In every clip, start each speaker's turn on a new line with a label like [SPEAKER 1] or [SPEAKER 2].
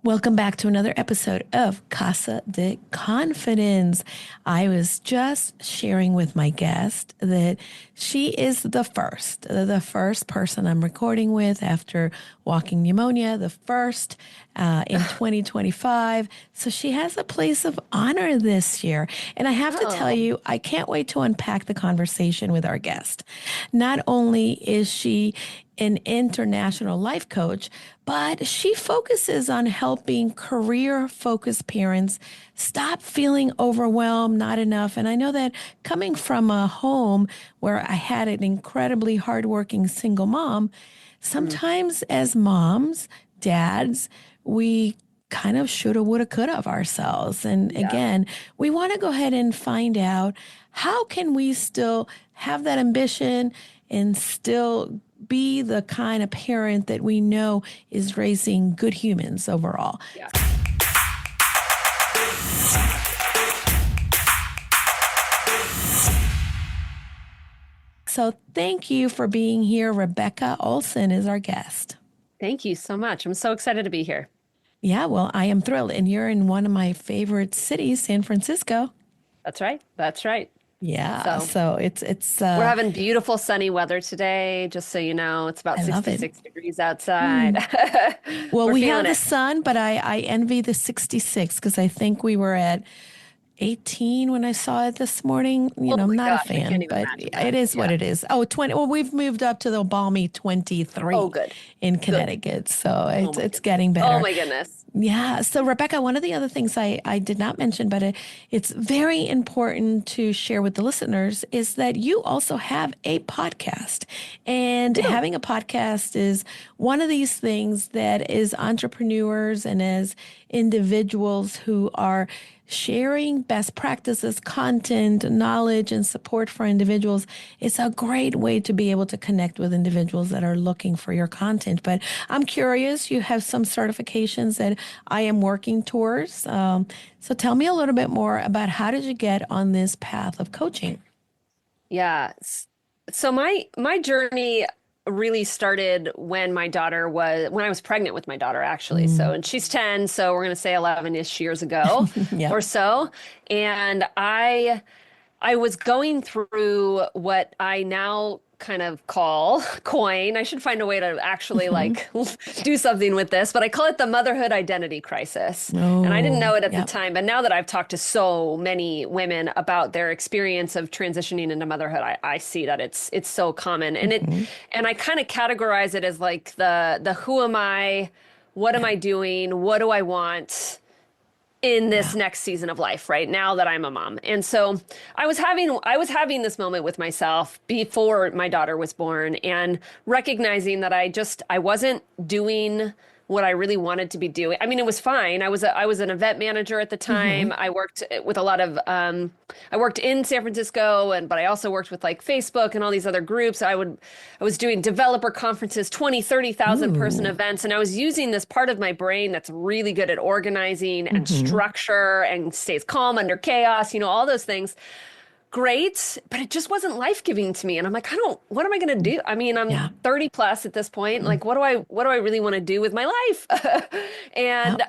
[SPEAKER 1] Welcome back to another episode of Casa de Confidence. I was just sharing with my guest that she is the first person I'm recording with after walking pneumonia, the first in 2025. So she has a place of honor this year. And I have to tell
[SPEAKER 2] Oh,
[SPEAKER 1] you, I can't wait to unpack the conversation with our guest. Not only is she an international life coach, but she focuses on helping career focused parents stop feeling overwhelmed, not enough. And I know that coming from a home where I had an incredibly hardworking single mom,
[SPEAKER 2] mm,
[SPEAKER 1] sometimes as moms, dads, we kind of shoulda, woulda, coulda of ourselves. And
[SPEAKER 2] yeah.
[SPEAKER 1] again, we want to go ahead and find out how can we still have that ambition and still be the kind of parent that we know is raising good humans overall.
[SPEAKER 2] Yeah.
[SPEAKER 1] So thank you for being here. Rebecca Olson is our guest.
[SPEAKER 2] Thank you so much. I'm so excited to be here.
[SPEAKER 1] Yeah, well, I am thrilled. And you're in one of my favorite cities, San Francisco.
[SPEAKER 2] That's right. That's right.
[SPEAKER 1] Yeah,
[SPEAKER 2] So
[SPEAKER 1] so it's
[SPEAKER 2] we're having beautiful sunny weather today. Just so you know, it's about
[SPEAKER 1] I love it.
[SPEAKER 2] 66 degrees outside.
[SPEAKER 1] Well,
[SPEAKER 2] We're
[SPEAKER 1] we
[SPEAKER 2] feeling
[SPEAKER 1] have the
[SPEAKER 2] it.
[SPEAKER 1] sun, but I envy the 66 because I think we were at 18 when I saw it this morning.
[SPEAKER 2] Oh
[SPEAKER 1] I'm
[SPEAKER 2] my
[SPEAKER 1] not a
[SPEAKER 2] gosh, I can't
[SPEAKER 1] fan,
[SPEAKER 2] even
[SPEAKER 1] but
[SPEAKER 2] imagine
[SPEAKER 1] it
[SPEAKER 2] that.
[SPEAKER 1] is what
[SPEAKER 2] Yeah.
[SPEAKER 1] it is. Oh, 20. Well, we've moved up to the balmy
[SPEAKER 2] Oh,
[SPEAKER 1] 23
[SPEAKER 2] good.
[SPEAKER 1] in
[SPEAKER 2] Good.
[SPEAKER 1] Connecticut. So
[SPEAKER 2] Oh
[SPEAKER 1] it's
[SPEAKER 2] my
[SPEAKER 1] it's
[SPEAKER 2] goodness.
[SPEAKER 1] getting
[SPEAKER 2] Oh
[SPEAKER 1] better.
[SPEAKER 2] my goodness.
[SPEAKER 1] Yeah. So, Rebecca, one of the other things I did not mention, but it's very important to share with the listeners is that you also have a podcast. And
[SPEAKER 2] I do.
[SPEAKER 1] having a podcast is one of these things that is entrepreneurs and as individuals who are sharing best practices, content, knowledge, and support for individuals. It's a great way to be able to connect with individuals that are looking for your content. But I'm curious, you have some certifications that I am working towards. So tell me a little bit more about how did you get on this path of coaching?
[SPEAKER 2] Yeah. So my journey really started when I was pregnant with my daughter actually. So
[SPEAKER 1] Mm,
[SPEAKER 2] and she's 10, so we're going to say 11-ish years ago
[SPEAKER 1] yeah.
[SPEAKER 2] or so. And I was going through what I now kind of call coin. I should find a way to actually
[SPEAKER 1] Hmm.
[SPEAKER 2] like do something with this, but I call it the motherhood identity crisis. And I didn't
[SPEAKER 1] Oh,
[SPEAKER 2] know it at the
[SPEAKER 1] yep.
[SPEAKER 2] time, but now that I've talked to so many women about their experience of transitioning into motherhood, I see that it's so common.
[SPEAKER 1] Hmm.
[SPEAKER 2] And I kind of categorize it as like the who am I, what am
[SPEAKER 1] Yeah.
[SPEAKER 2] I doing, what do I want? In this
[SPEAKER 1] Yeah.
[SPEAKER 2] next season of life, right now that I'm a mom. And so I was having this moment with myself before my daughter was born and recognizing that I wasn't doing what I really wanted to be doing. I mean, it was fine. I was an event manager at the
[SPEAKER 1] Hmm.
[SPEAKER 2] time. I worked with a lot of I worked in San Francisco but I also worked with like Facebook and all these other groups. I was doing developer conferences, 20, 30,000 person
[SPEAKER 1] Ooh.
[SPEAKER 2] events, and I was using this part of my brain that's really good at organizing and
[SPEAKER 1] Hmm.
[SPEAKER 2] structure and stays calm under chaos, all those things. Great, but it just wasn't life-giving to me. And I'm like, what am I going to do? I mean, I'm
[SPEAKER 1] Yeah.
[SPEAKER 2] 30 plus at this point.
[SPEAKER 1] Mm.
[SPEAKER 2] Like, what do I really want to do with my life?
[SPEAKER 1] Yep.
[SPEAKER 2] And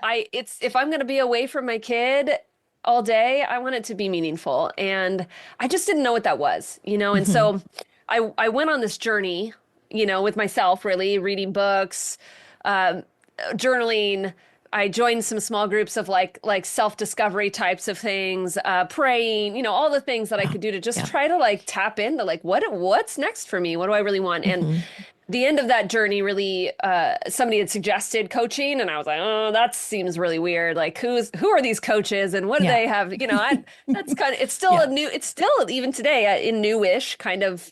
[SPEAKER 2] if I'm going to be away from my kid all day, I want it to be meaningful. And I just didn't know what that was. And
[SPEAKER 1] Hmm.
[SPEAKER 2] so I went on this journey, with myself, really reading books, um, journaling. I joined some small groups of like self-discovery types of things, praying, all the things that I
[SPEAKER 1] Wow.
[SPEAKER 2] could do to just
[SPEAKER 1] Yeah.
[SPEAKER 2] try to like tap into like what's next for me? What do I really want? And
[SPEAKER 1] Hmm.
[SPEAKER 2] the end of that journey really somebody had suggested coaching and I was like, oh, that seems really weird. Like who are these coaches and what do
[SPEAKER 1] Yeah.
[SPEAKER 2] they have? That's kind of
[SPEAKER 1] Yeah.
[SPEAKER 2] it's still even today a newish kind of,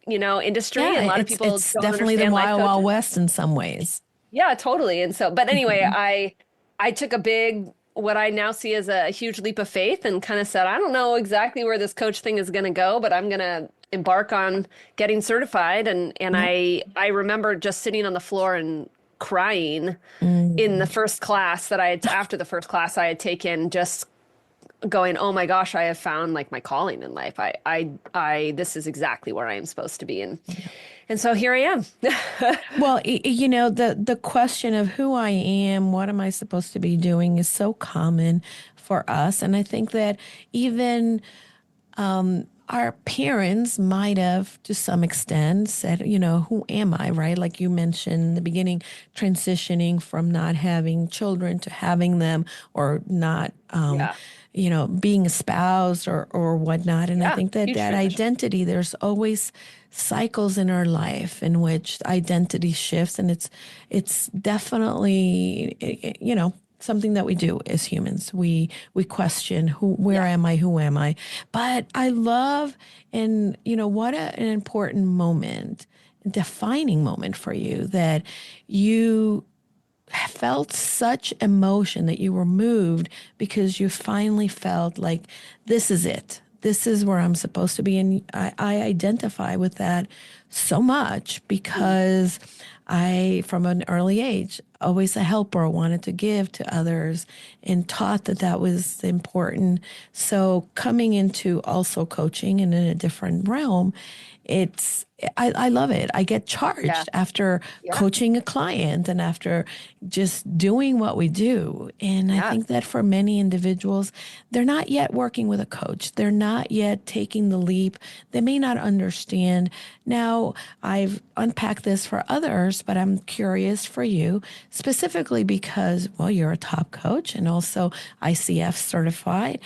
[SPEAKER 2] industry,
[SPEAKER 1] Yeah.
[SPEAKER 2] and a lot of
[SPEAKER 1] It's
[SPEAKER 2] people
[SPEAKER 1] it's
[SPEAKER 2] don't
[SPEAKER 1] definitely the
[SPEAKER 2] understand life
[SPEAKER 1] wild, wild
[SPEAKER 2] coaches.
[SPEAKER 1] west in some ways.
[SPEAKER 2] Yeah, totally. And so, but anyway,
[SPEAKER 1] Hmm.
[SPEAKER 2] I took what I now see as a huge leap of faith and kind of said, I don't know exactly where this coach thing is going to go, but I'm going to embark on getting certified. And
[SPEAKER 1] Yep.
[SPEAKER 2] I remember just sitting on the floor and crying in the
[SPEAKER 1] Mm.
[SPEAKER 2] first class after the first class I had taken, just going, oh my gosh, I have found like my calling in life. This is exactly where I am supposed to be. And so here I am.
[SPEAKER 1] Well, the question of who I am, what am I supposed to be doing is so common for us. And I think that even our parents might have, to some extent, said, who am I, right? Like you mentioned in the beginning, transitioning from not having children to having them or not,
[SPEAKER 2] Yeah.
[SPEAKER 1] being espoused or whatnot. And I
[SPEAKER 2] Yeah.
[SPEAKER 1] think that
[SPEAKER 2] Huge
[SPEAKER 1] that
[SPEAKER 2] transition.
[SPEAKER 1] identity, there's always cycles in our life in which identity shifts. And it's definitely, something that we do as humans. We question where
[SPEAKER 2] Yeah.
[SPEAKER 1] am I, who am I? But I love, and what an important moment, defining moment for you, that you felt such emotion, that you were moved because you finally felt like this is it. This is where I'm supposed to be. And I identify with that so much
[SPEAKER 2] Mm.
[SPEAKER 1] because from an early age, always a helper, wanted to give to others and taught that that was important. So coming into also coaching and in a different realm, it's I love it. I get
[SPEAKER 2] Yeah.
[SPEAKER 1] charged after
[SPEAKER 2] Yeah.
[SPEAKER 1] coaching a client and after just doing what we do. And I
[SPEAKER 2] Yeah.
[SPEAKER 1] think that for many individuals, they're not yet working with a coach. They're not yet taking the leap. They may not understand. Now, I've unpacked this for others, but I'm curious for you specifically because, well, you're a top coach and also ICF certified.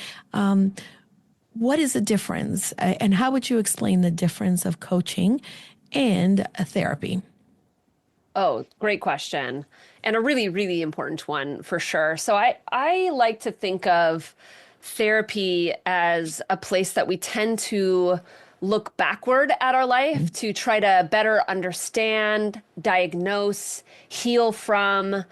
[SPEAKER 1] What is the difference? And how would you explain the difference of coaching and a therapy?
[SPEAKER 2] Oh, great question. And a really, really important one for sure. So I like to think of therapy as a place that we tend to look backward at our life to try to better understand, diagnose, heal from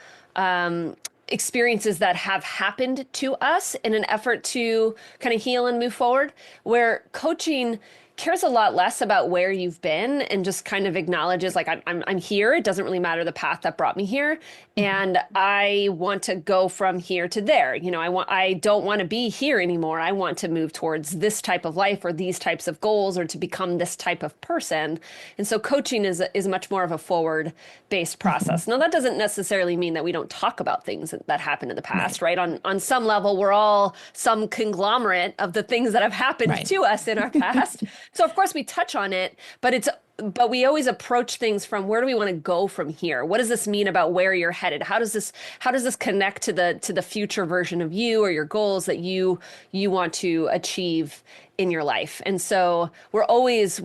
[SPEAKER 2] experiences that have happened to us in an effort to kind of heal and move forward, where coaching cares a lot less about where you've been and just kind of acknowledges like I'm here. It doesn't really matter the path that brought me here, and I want to go from here to there. I don't want to be here anymore. I want to move towards this type of life or these types of goals or to become this type of person. And so coaching is much more of a forward based
[SPEAKER 1] Mhm.
[SPEAKER 2] process. Now that doesn't necessarily mean that we don't talk about things that happened in the
[SPEAKER 1] Right,
[SPEAKER 2] past, right? On some level, we're all some conglomerate of the things that have happened
[SPEAKER 1] right.
[SPEAKER 2] to us in our past. So of course we touch on it, but we always approach things from where do we want to go from here? What does this mean about where you're headed? How does this connect to the future version of you or your goals that you want to achieve in your life? And so we're always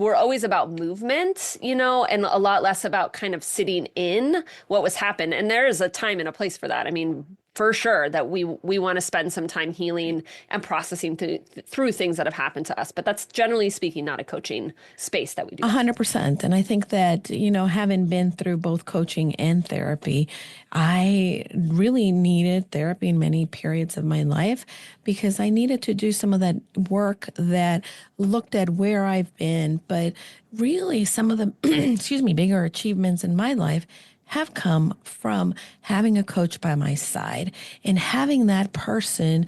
[SPEAKER 2] about movement, and a lot less about kind of sitting in what was happened. And there is a time and a place for that. I mean, for sure that we want to spend some time healing and processing through things that have happened to us. But that's generally speaking not a coaching space that we do
[SPEAKER 1] A
[SPEAKER 2] that.
[SPEAKER 1] 100%. And I think that, having been through both coaching and therapy, I really needed therapy in many periods of my life because I needed to do some of that work that looked at where I've been. But really, some of the, excuse me, bigger achievements in my life have come from having a coach by my side and having that person,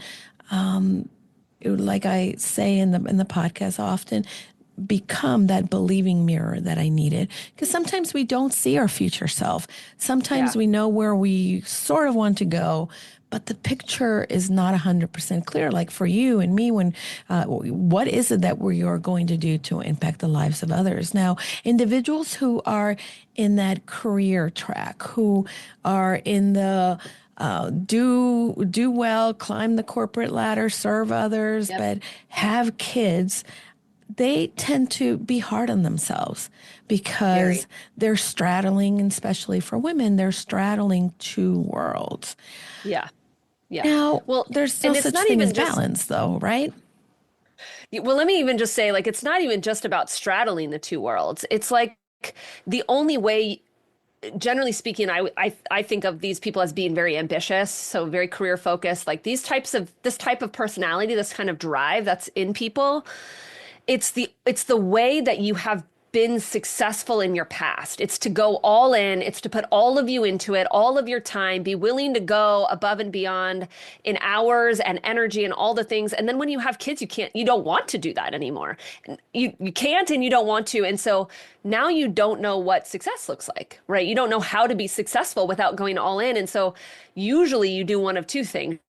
[SPEAKER 1] like I say in the podcast often, become that believing mirror that I needed. Because sometimes we don't see our future self. Sometimes
[SPEAKER 2] Yeah.
[SPEAKER 1] we know where we sort of want to go, but the picture is not 100% clear. Like for you and me, when what is it that we are going to do to impact the lives of others? Now, individuals who are in that career track, who are in the do well, climb the corporate ladder, serve others,
[SPEAKER 2] Yep.
[SPEAKER 1] but have kids, they tend to be hard on themselves because
[SPEAKER 2] Very.
[SPEAKER 1] they're straddling, and especially for women, they're straddling two worlds.
[SPEAKER 2] Yeah. Yeah.
[SPEAKER 1] Now,
[SPEAKER 2] Well,
[SPEAKER 1] there's no
[SPEAKER 2] and it's
[SPEAKER 1] such
[SPEAKER 2] not
[SPEAKER 1] thing
[SPEAKER 2] even
[SPEAKER 1] as
[SPEAKER 2] just,
[SPEAKER 1] balance, though, right?
[SPEAKER 2] well, let me even just say, like, it's not even just about straddling the two worlds. It's like the only way, generally speaking, I think of these people as being very ambitious, so very career focused, like this type of personality, this kind of drive that's in people. It's the way that you have been successful in your past. It's to go all in. It's to put all of you into it, all of your time, be willing to go above and beyond in hours and energy and all the things. And then when you have kids, you don't want to do that anymore. You can't and you don't want to. And so now you don't know what success looks like, right? You don't know how to be successful without going all in. And so usually you do one of two things,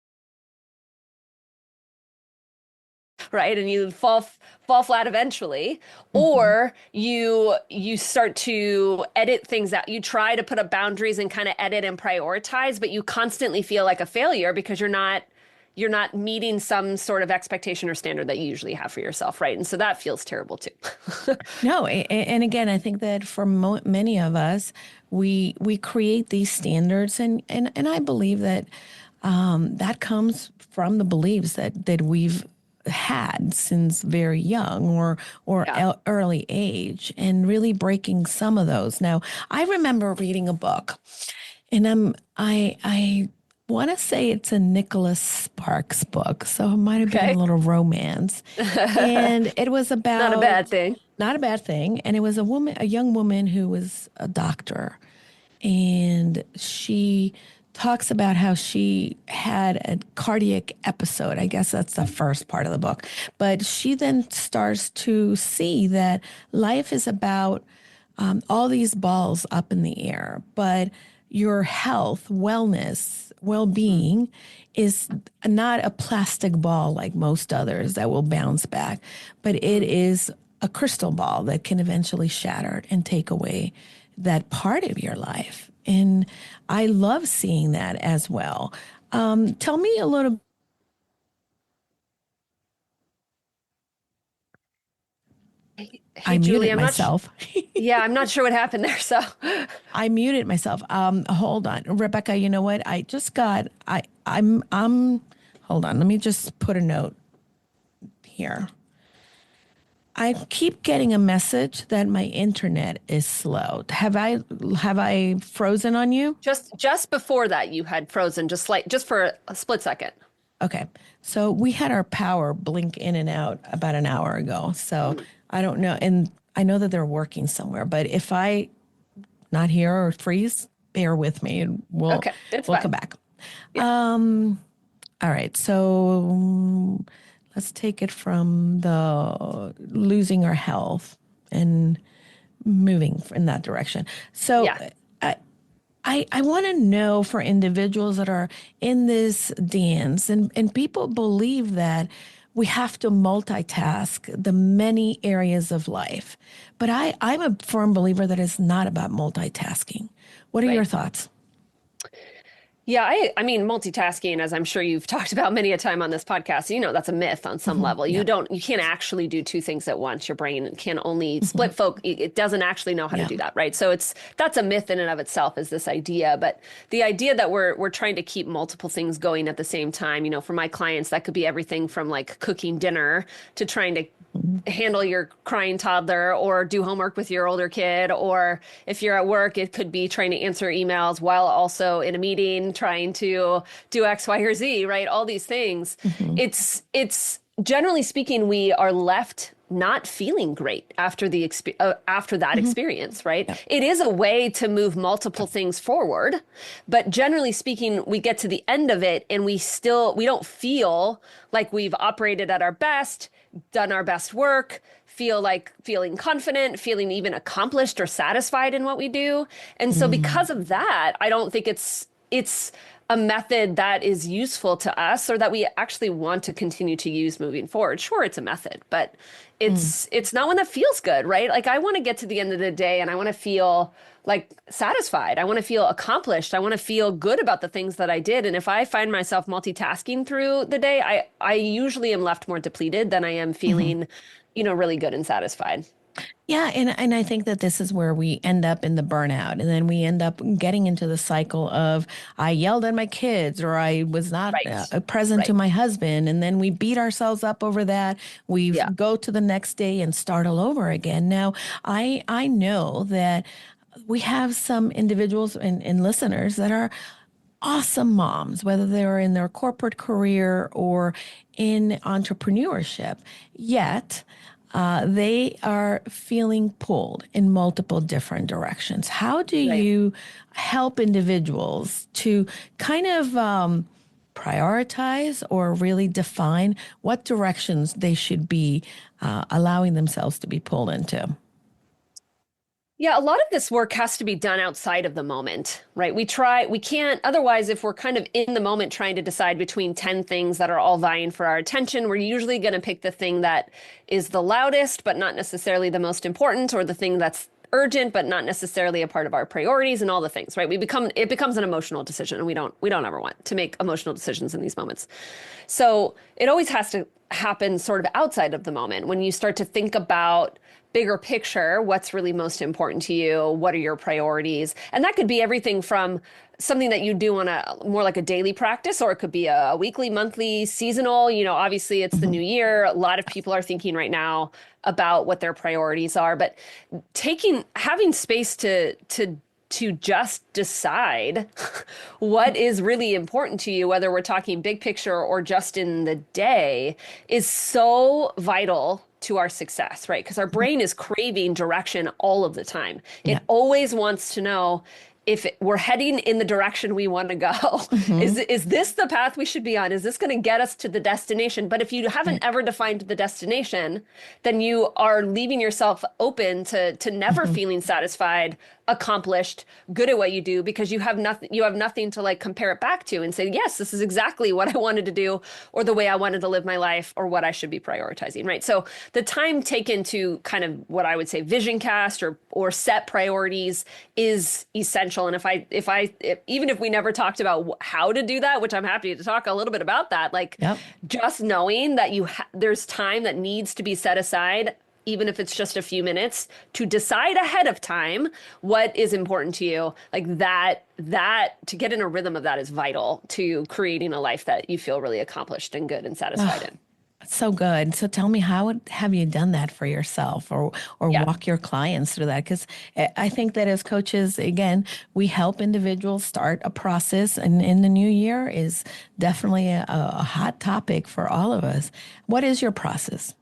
[SPEAKER 2] right? And you fall flat eventually,
[SPEAKER 1] Hmm.
[SPEAKER 2] or you start to edit things out. You try to put up boundaries and kind of edit and prioritize, but you constantly feel like a failure because you're not meeting some sort of expectation or standard that you usually have for yourself, right? And so that feels terrible too.
[SPEAKER 1] No, and again, I think that for many of us, we create these standards, and I believe that that comes from the beliefs that we've had since very young or
[SPEAKER 2] Yeah.
[SPEAKER 1] early age, and really breaking some of those. Now, I remember reading a book, and I want to say it's a Nicholas Sparks book, so it might have been a
[SPEAKER 2] Okay.
[SPEAKER 1] little romance, and it was
[SPEAKER 2] Not a
[SPEAKER 1] about
[SPEAKER 2] bad thing.
[SPEAKER 1] not a bad thing. And it was a young woman who was a doctor. And she talks about how she had a cardiac episode. I guess that's the first part of the book. But she then starts to see that life is about all these balls up in the air, but your health, wellness, well
[SPEAKER 2] Mm.
[SPEAKER 1] being is not a plastic ball like most others that will bounce back, but it
[SPEAKER 2] Mm.
[SPEAKER 1] is a crystal ball that can eventually shatter and take away that part of your life. And I love seeing that as well. Tell me a little.
[SPEAKER 2] Hey,
[SPEAKER 1] I
[SPEAKER 2] Julie,
[SPEAKER 1] muted myself.
[SPEAKER 2] yeah, I'm not sure what happened there. So,
[SPEAKER 1] I muted myself. Hold on, Rebecca. You know what? I just got. Hold on. Let me just put a note here. I keep getting a message that my internet is slow. Have I frozen on you?
[SPEAKER 2] just before that, you had frozen just for a split second.
[SPEAKER 1] Okay. So we had our power blink in and out about an hour ago. So I don't know. And I know that they're working somewhere, but if I not here or freeze, bear with me and we'll
[SPEAKER 2] Okay, it's
[SPEAKER 1] we'll
[SPEAKER 2] fine.
[SPEAKER 1] come back.
[SPEAKER 2] Yeah.
[SPEAKER 1] All right. So let's take it from the losing our health and moving in that direction. So
[SPEAKER 2] Yeah.
[SPEAKER 1] I want to know for individuals that are in this dance, and people believe that we have to multitask the many areas of life. But I'm a firm believer that it's not about multitasking. What are your
[SPEAKER 2] Right.
[SPEAKER 1] thoughts?
[SPEAKER 2] Yeah, I mean, multitasking, as I'm sure you've talked about many a time on this podcast, that's a myth on some
[SPEAKER 1] Hmm.
[SPEAKER 2] level.
[SPEAKER 1] Yeah.
[SPEAKER 2] You can't actually do two things at once. Your brain can only
[SPEAKER 1] Hmm.
[SPEAKER 2] it doesn't actually know how to
[SPEAKER 1] Yeah.
[SPEAKER 2] do that, right? So that's a myth in and of itself, is this idea. But the idea that we're trying to keep multiple things going at the same time, for my clients, that could be everything from like cooking dinner to trying to
[SPEAKER 1] Hmm.
[SPEAKER 2] handle your crying toddler or do homework with your older kid, or if you're at work, it could be trying to answer emails while also in a meeting trying to do X, Y, or Z, right? All these things.
[SPEAKER 1] Hmm.
[SPEAKER 2] It's generally speaking, we are left not feeling great after that
[SPEAKER 1] Hmm.
[SPEAKER 2] experience, right?
[SPEAKER 1] Yeah.
[SPEAKER 2] It is a way to move multiple things forward, but generally speaking, we get to the end of it and we don't feel like we've operated at our best, done our best work, feeling confident, feeling even accomplished or satisfied in what we do. And so
[SPEAKER 1] Mm.
[SPEAKER 2] because of that, I don't think it's a method that is useful to us or that we actually want to continue to use moving forward. Sure, it's a method, but
[SPEAKER 1] Mm.
[SPEAKER 2] it's not one that feels good, right? Like I want to get to the end of the day and I want to feel like satisfied. I want to feel accomplished. I want to feel good about the things that I did. And if I find myself multitasking through the day, I usually am left more depleted than I am
[SPEAKER 1] Mhm.
[SPEAKER 2] feeling, really good and satisfied.
[SPEAKER 1] Yeah, and I think that this is where we end up in the burnout, and then we end up getting into the cycle of I yelled at my kids or I was not
[SPEAKER 2] Right.
[SPEAKER 1] present to
[SPEAKER 2] Right.
[SPEAKER 1] my husband, and then we beat ourselves up over that. We
[SPEAKER 2] Yeah.
[SPEAKER 1] go to the next day and start all over again. Now, I know that we have some individuals and listeners that are awesome moms, whether they're in their corporate career or in entrepreneurship. Yet, they are feeling pulled in multiple different directions. How do
[SPEAKER 2] Right.
[SPEAKER 1] you help individuals to kind of prioritize or really define what directions they should be allowing themselves to be pulled into?
[SPEAKER 2] Yeah, a lot of this work has to be done outside of the moment, right? We can't, otherwise, if we're kind of in the moment trying to decide between 10 things that are all vying for our attention, we're usually going to pick the thing that is the loudest, but not necessarily the most important, or the thing that's urgent, but not necessarily a part of our priorities and all the things, right? It becomes an emotional decision, and we don't ever want to make emotional decisions in these moments. So it always has to happen sort of outside of the moment when you start to think about bigger picture, what's really most important to you, what are your priorities, and that could be everything from something that you do on a more like a daily practice, or it could be a weekly, monthly, seasonal. Obviously it's the
[SPEAKER 1] Mhm.
[SPEAKER 2] new year, a lot of people are thinking right now about what their priorities are, but having space to just decide what is really important to you, whether we're talking big picture or just in the day, is so vital to our success, right? Because our brain is craving direction all of the time.
[SPEAKER 1] Yeah.
[SPEAKER 2] It always wants to know if we're heading in the direction we want to go.
[SPEAKER 1] Hmm.
[SPEAKER 2] Is this the path we should be on? Is this going to get us to the destination? But if you haven't
[SPEAKER 1] Right.
[SPEAKER 2] ever defined the destination, then you are leaving yourself open to never
[SPEAKER 1] Hmm.
[SPEAKER 2] feeling satisfied, accomplished, good at what you do, because you have nothing to like compare it back to and say, yes, this is exactly what I wanted to do, or the way I wanted to live my life, or what I should be prioritizing, right? So the time taken to kind of what I would say vision cast or set priorities is essential. And even if we never talked about how to do that, which I'm happy to talk a little bit about that, like
[SPEAKER 1] Yep.
[SPEAKER 2] just knowing that there's time that needs to be set aside, even if it's just a few minutes, to decide ahead of time what is important to you, like that to get in a rhythm of that is vital to creating a life that you feel really accomplished and good and satisfied in.
[SPEAKER 1] So good. So tell me, have you done that for yourself, or
[SPEAKER 2] Yeah.
[SPEAKER 1] walk your clients through that? Because I think that as coaches, again, we help individuals start a process, and in the new year is definitely a hot topic for all of us. What is your process?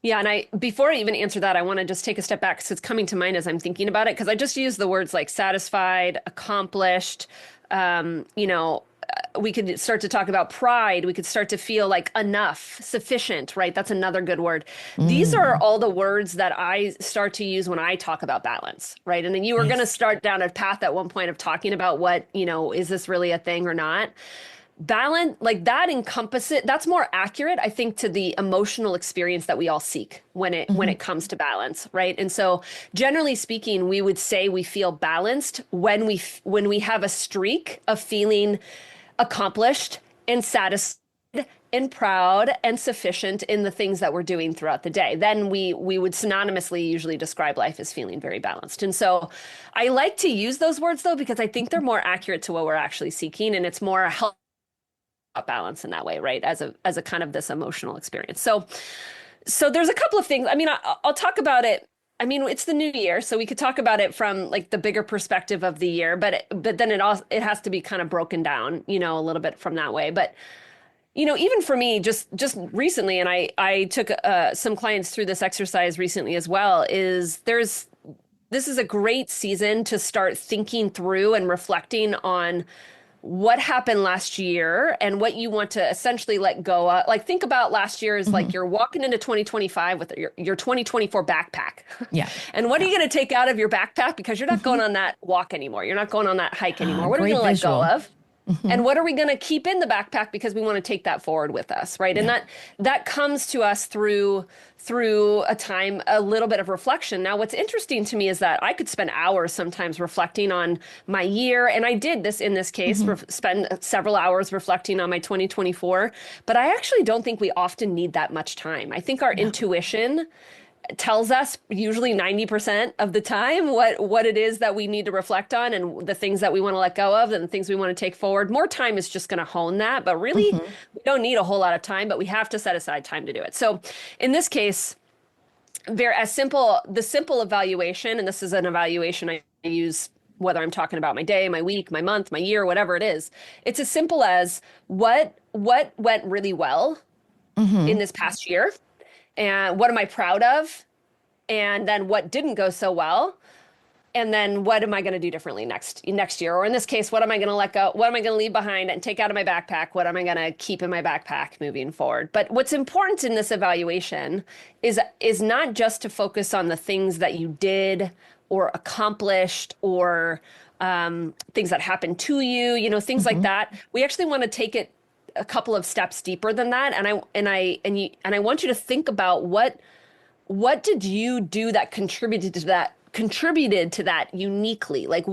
[SPEAKER 2] Yeah, and before I even answer that, I want to just take a step back because it's coming to mind as I'm thinking about it. Because I just use the words like satisfied, accomplished. Um, you know, we could start to talk about pride. We could start to feel like enough, sufficient, right? That's another good word. These are
[SPEAKER 1] Mm,
[SPEAKER 2] all the words that I start to use when I talk about balance, right? And then you were going to
[SPEAKER 1] yes.
[SPEAKER 2] start down a path at one point of talking about is this really a thing or not? Balance, like that encompasses that's more accurate, I think, to the emotional experience that we all seek when
[SPEAKER 1] Hmm.
[SPEAKER 2] it comes to balance, right? And so generally speaking, we would say we feel balanced when we have a streak of feeling accomplished and satisfied and proud and sufficient in the things that we're doing throughout the day. Then we would synonymously usually describe life as feeling very balanced. And so I like to use those words though, because I think they're more accurate to what we're actually seeking, and it's more helpful balance in that way, right? As a kind of this emotional experience. So there's a couple of things. I mean, I'll talk about it. I mean, it's the new year, so we could talk about it from like the bigger perspective of the year, but then it has to be kind of broken down, a little bit from that way. But even for me, just recently, and I took some clients through this exercise recently as well. This is a great season to start thinking through and reflecting on what happened last year and what you want to essentially let go of. Like think about last year as like
[SPEAKER 1] Hmm.
[SPEAKER 2] you're walking into 2025 with your 2024 backpack.
[SPEAKER 1] Yeah.
[SPEAKER 2] And what are
[SPEAKER 1] Yeah.
[SPEAKER 2] you going to take out of your backpack? Because you're not
[SPEAKER 1] Hmm.
[SPEAKER 2] going on that walk anymore. You're not going on that hike anymore. What are we
[SPEAKER 1] Great
[SPEAKER 2] going to let go
[SPEAKER 1] visual.
[SPEAKER 2] of?
[SPEAKER 1] Hmm.
[SPEAKER 2] And what are we going to keep in the backpack because we want to take that forward with us, right? And
[SPEAKER 1] Yeah.
[SPEAKER 2] that comes to us through a time, a little bit of reflection. Now, what's interesting to me is that I could spend hours sometimes reflecting on my year, and I did this in this case,
[SPEAKER 1] Hmm.
[SPEAKER 2] spend several hours reflecting on my 2024. But I actually don't think we often need that much time. I think our
[SPEAKER 1] Yeah.
[SPEAKER 2] intuition tells us usually 90% of the time what it is that we need to reflect on, and the things that we want to let go of and the things we want to take forward. More time is just going to hone that, but really
[SPEAKER 1] Hmm.
[SPEAKER 2] we don't need a whole lot of time, but we have to set aside time to do it. So in this case, the simple evaluation, and this is an evaluation I use whether I'm talking about my day, my week, my month, my year, whatever it is. It's as simple as what went really well in
[SPEAKER 1] Hmm.
[SPEAKER 2] this past year, And what am I proud of? And then what didn't go so well? And then what am I going to do differently next year? Or in this case, what am I going to let go? What am I going to leave behind and take out of my backpack? What am I going to keep in my backpack moving forward? But what's important in this evaluation is not just to focus on the things that you did or accomplished or things that happened to you, things like
[SPEAKER 1] Hmm.
[SPEAKER 2] that. We actually want to take it a couple of steps deeper than that. And I want you to think about what did you do that contributed to that uniquely? Like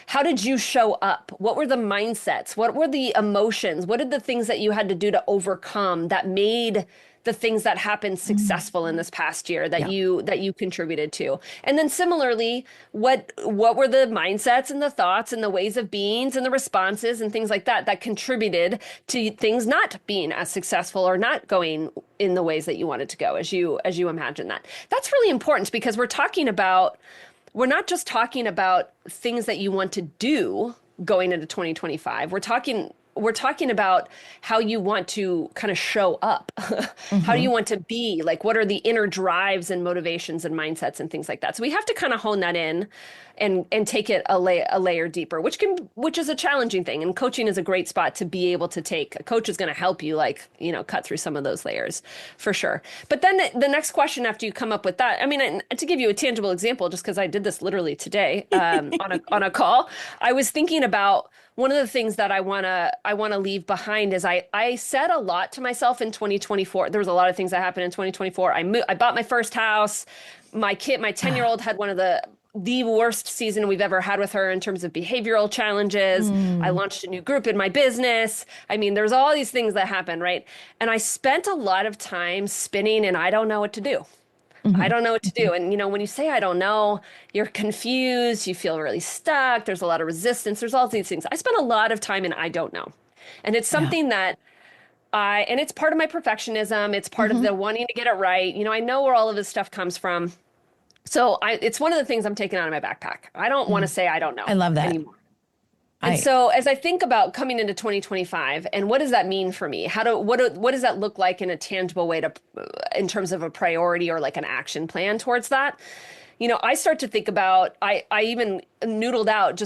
[SPEAKER 2] how did you show up? What were the mindsets? What were the emotions? What are the things that you had to do to overcome that made the things that happened successful in this past year that
[SPEAKER 1] Yeah.
[SPEAKER 2] you contributed to? And then similarly, what were the mindsets and the thoughts and the ways of beings and the responses and things like that that contributed to things not being as successful or not going in the ways that you wanted to go as you imagine that? That's really important because we're not just talking about things that you want to do going into 2025. We're talking about how you want to kind of show up. How do
[SPEAKER 1] Hmm.
[SPEAKER 2] you want to be? Like, what are the inner drives and motivations and mindsets and things like that? So we have to kind of hone that in and take it a layer deeper, which is a challenging thing. And coaching is a great spot to be able to take. A coach is going to help you, like, cut through some of those layers for sure. But then the next question after you come up with that, I mean, to give you a tangible example, just because I did this literally today on a call, I was thinking about one of the things that I wanna leave behind is I said a lot to myself in 2024. There was a lot of things that happened in 2024. I bought my first house. My 10-year-old had one of the worst season we've ever had with her in terms of behavioral challenges. I
[SPEAKER 1] Mm.
[SPEAKER 2] launched a new group in my business. I mean, there's all these things that happen, right? And I spent a lot of time spinning and I don't know what to do. I
[SPEAKER 1] Hmm.
[SPEAKER 2] don't know what to
[SPEAKER 1] Hmm.
[SPEAKER 2] do. And when you say I don't know, you're confused, you feel really stuck, there's a lot of resistance, there's all these things. I spent a lot of time in I don't know. And it's
[SPEAKER 1] Yeah.
[SPEAKER 2] something that and it's part of my perfectionism, it's part of
[SPEAKER 1] Hmm.
[SPEAKER 2] the wanting to get it right. I know where all of this stuff comes from. So it's one of the things I'm taking out of my backpack. I don't want to
[SPEAKER 1] Mm.
[SPEAKER 2] say I don't know
[SPEAKER 1] I love that.
[SPEAKER 2] anymore. And
[SPEAKER 1] I
[SPEAKER 2] so as I think about coming into 2025 and what does that mean for me? What does that look like in a tangible way in terms of a priority or like an action plan towards that? I start to think about, I even noodled out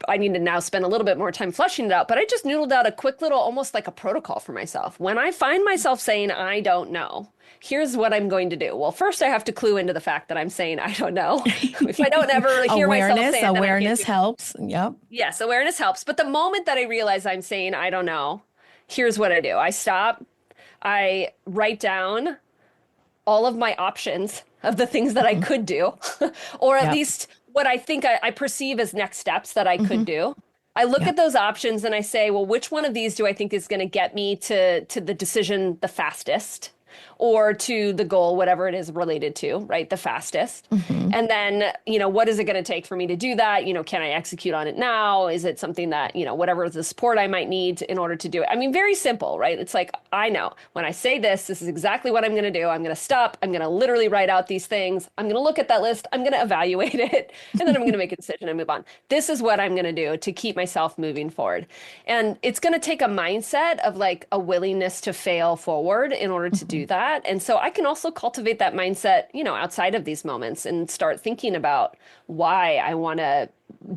[SPEAKER 2] I need to now spend a little bit more time fleshing it out, but I just noodled out a quick little, almost like a protocol for myself. When I find myself saying, I don't know, here's what I'm going to do. Well, first I have to clue into the fact that I'm saying, I don't know. If I don't ever hear myself
[SPEAKER 1] awareness,
[SPEAKER 2] say it, then I can't
[SPEAKER 1] awareness
[SPEAKER 2] do.
[SPEAKER 1] helps. Yep.
[SPEAKER 2] Yes, awareness helps. But the moment that I realize I'm saying, I don't know, here's what I do. I stop, I write down all of my options of the things that I
[SPEAKER 1] Hmm.
[SPEAKER 2] could do, or at
[SPEAKER 1] Yep.
[SPEAKER 2] least what I think I perceive as next steps that I
[SPEAKER 1] Hmm.
[SPEAKER 2] could do. I look
[SPEAKER 1] Yep.
[SPEAKER 2] at those options and I say, well, which one of these do I think is going to get me to the decision the fastest? Or to the goal, whatever it is related to, right? The fastest.
[SPEAKER 1] Hmm.
[SPEAKER 2] And then, what is it going to take for me to do that? Can I execute on it now? Is it something that, whatever the support I might need in order to do it? I mean, very simple, right? It's like, I know when I say this is exactly what I'm going to do. I'm going to stop. I'm going to literally write out these things. I'm going to look at that list. I'm going to evaluate it. And then I'm going to make a decision and move on. This is what I'm going to do to keep myself moving forward. And it's going to take a mindset of like a willingness to fail forward in order to
[SPEAKER 1] Hmm.
[SPEAKER 2] do that. And so I can also cultivate that mindset, outside of these moments and start thinking about why I want to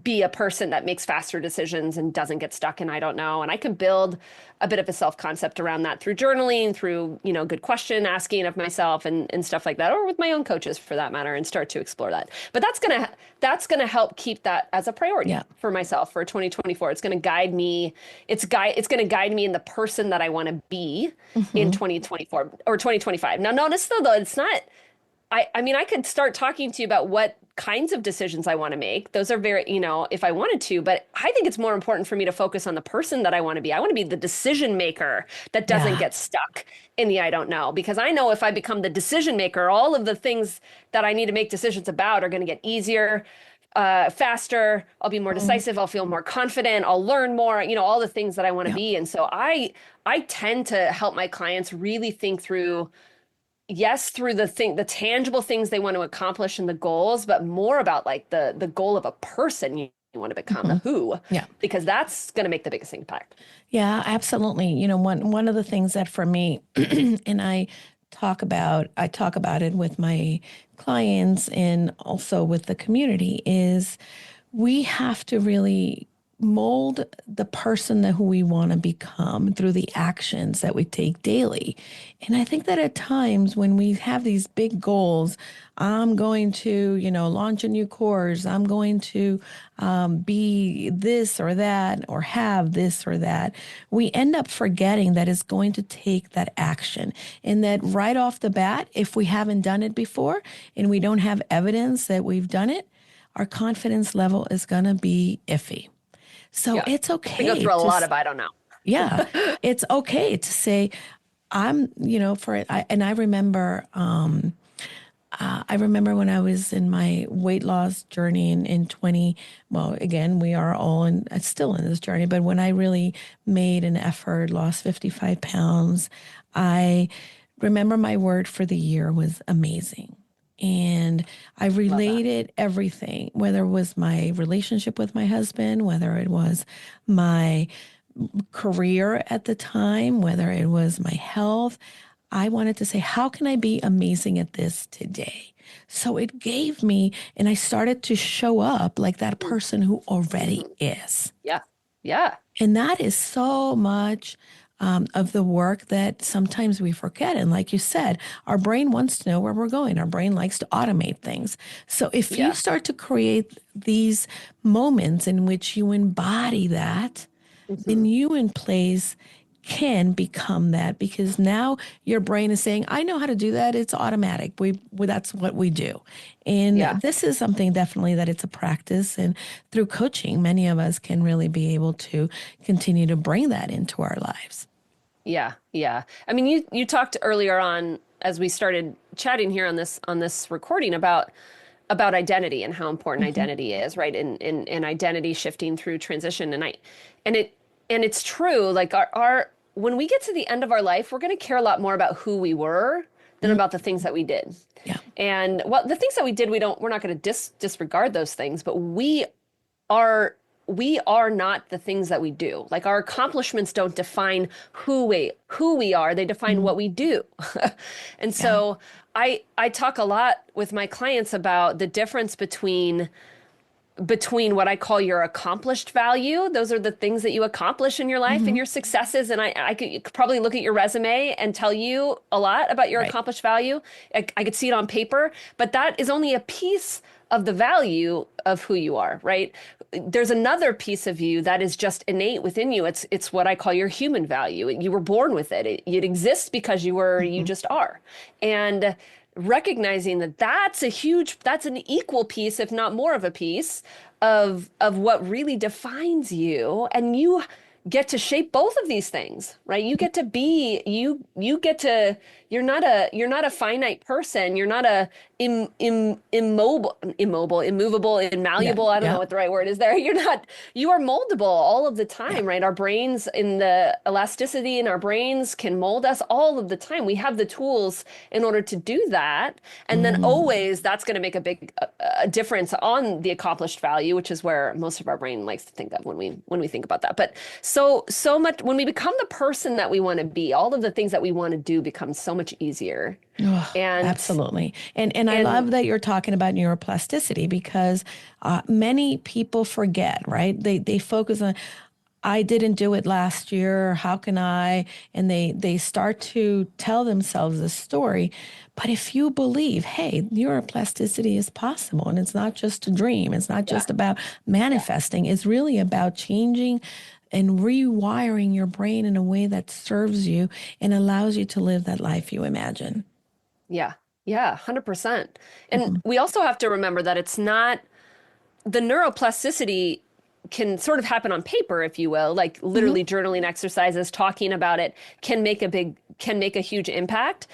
[SPEAKER 2] be a person that makes faster decisions and doesn't get stuck in I don't know. And I can build a bit of a self-concept around that through journaling, through, good question asking of myself and stuff like that, or with my own coaches for that matter, and start to explore that. But that's gonna help keep that as a priority
[SPEAKER 1] Yeah.
[SPEAKER 2] for myself for 2024. It's gonna guide me. It's gonna guide me in the person that I want to be in
[SPEAKER 1] Hmm.
[SPEAKER 2] 2024 or 2025. Now, notice though, it's not. I mean, I could start talking to you about what kinds of decisions I want to make. Those are very, if I wanted to, but I think it's more important for me to focus on the person that I want to be. I want to be the decision maker that doesn't
[SPEAKER 1] Yeah.
[SPEAKER 2] get stuck in the I don't know, because I know if I become the decision maker, all of the things that I need to make decisions about are going to get easier, faster. I'll be more
[SPEAKER 1] Mm.
[SPEAKER 2] decisive. I'll feel more confident. I'll learn more, all the things that I want to
[SPEAKER 1] Yeah.
[SPEAKER 2] be. And so I tend to help my clients really think through, yes, through the tangible things they want to accomplish and the goals, but more about like the goal of a person you want to become, the
[SPEAKER 1] Hmm.
[SPEAKER 2] who,
[SPEAKER 1] Yeah.
[SPEAKER 2] because that's going to make the biggest impact.
[SPEAKER 1] Yeah, absolutely. One of the things that for me, and I I talk about it with my clients and also with the community is we have to really mold the person that who we want to become through the actions that we take daily. And I think that at times when we have these big goals, I'm going to, launch a new course, I'm going to be this or that, or have this or that, we end up forgetting that it's going to take that action. And that right off the bat, if we haven't done it before and we don't have evidence that we've done it, our confidence level is going to be iffy. So
[SPEAKER 2] Yeah.
[SPEAKER 1] it's
[SPEAKER 2] We go
[SPEAKER 1] okay
[SPEAKER 2] through a
[SPEAKER 1] to,
[SPEAKER 2] lot of I don't know.
[SPEAKER 1] yeah, it's okay to say, for it. And I remember when I was in my weight loss journey in 20, well, again, we are all still in this journey, but when I really made an effort, lost 55 pounds, I remember my word for the year was amazing. And I
[SPEAKER 2] Love that.
[SPEAKER 1] related everything, whether it was my relationship with my husband, whether it was my career at the time, whether it was my health. I wanted to say, how can I be amazing at this today? So it gave me, and I started to show up like that person who already
[SPEAKER 2] Mhm.
[SPEAKER 1] is.
[SPEAKER 2] Yeah. Yeah.
[SPEAKER 1] And that is so much of the work that sometimes we forget. And like you said, our brain wants to know where we're going. Our brain likes to automate things. So if you
[SPEAKER 2] Yeah.
[SPEAKER 1] start to create these moments in which you embody that, then
[SPEAKER 2] Hmm.
[SPEAKER 1] you in place can become that because now your brain is saying, I know how to do that. It's automatic. That's what we do. And
[SPEAKER 2] Yeah.
[SPEAKER 1] this is something definitely that it's a practice. And through coaching, many of us can really be able to continue to bring that into our lives.
[SPEAKER 2] Yeah. Yeah. I mean, you talked earlier on as we started chatting here on this recording about identity and how important
[SPEAKER 1] Mhm.
[SPEAKER 2] identity is, right? In identity shifting through transition. And it and it's true, like our when we get to the end of our life, we're going to care a lot more about who we were than
[SPEAKER 1] Mm.
[SPEAKER 2] about the things that we did.
[SPEAKER 1] Yeah.
[SPEAKER 2] And well, the things that we did, we're not going to disregard those things, but are we are not the things that we do. Like our accomplishments don't define who we are. They define
[SPEAKER 1] Mm.
[SPEAKER 2] what we do. And
[SPEAKER 1] Yeah.
[SPEAKER 2] so I talk a lot with my clients about the difference between what I call your accomplished value. Those are the things that you accomplish in your life and
[SPEAKER 1] Hmm.
[SPEAKER 2] your successes. And I could probably look at your resume and tell you a lot about your
[SPEAKER 1] Right.
[SPEAKER 2] accomplished value. I could see it on paper, but that is only a piece of the value of who you are, right? There's another piece of you that is just innate within you. It's what I call your human value. You were born with it. It exists because you
[SPEAKER 1] Hmm.
[SPEAKER 2] just are. And recognizing that that's an equal piece, if not more of a piece of what really defines you. And you get to shape both of these things, right? You get to be you get to you're not a finite person. You're not a immovable,
[SPEAKER 1] Yeah.
[SPEAKER 2] immalleable. I don't know
[SPEAKER 1] Yeah.
[SPEAKER 2] what the right word is there. You are moldable all of the
[SPEAKER 1] Yeah.
[SPEAKER 2] time, right? Our brains in the elasticity in our brains can mold us all of the time. We have the tools in order to do that. And then
[SPEAKER 1] Mm.
[SPEAKER 2] always that's going to make a big a difference on the accomplished value, which is where most of our brain likes to think of when we think about that. But so much when we become the person that we want to be, all of the things that we want to do become so much easier.
[SPEAKER 1] Oh,
[SPEAKER 2] And
[SPEAKER 1] absolutely. And I
[SPEAKER 2] and
[SPEAKER 1] love that you're talking about neuroplasticity because many people forget, right? They focus on, I didn't do it last year. How can I? And they start to tell themselves a story. But if you believe, hey, neuroplasticity is possible and it's not just a dream, it's not
[SPEAKER 2] yeah,
[SPEAKER 1] just about
[SPEAKER 2] yeah,
[SPEAKER 1] manifesting, it's really about changing and rewiring your brain in a way that serves you and allows you to live that life you imagine.
[SPEAKER 2] yeah, yeah, 100%. And
[SPEAKER 1] Mhm.
[SPEAKER 2] we also have to remember that it's not the neuroplasticity can sort of happen on paper, if you will, like
[SPEAKER 1] Mhm.
[SPEAKER 2] literally journaling exercises, talking about it can make a huge impact.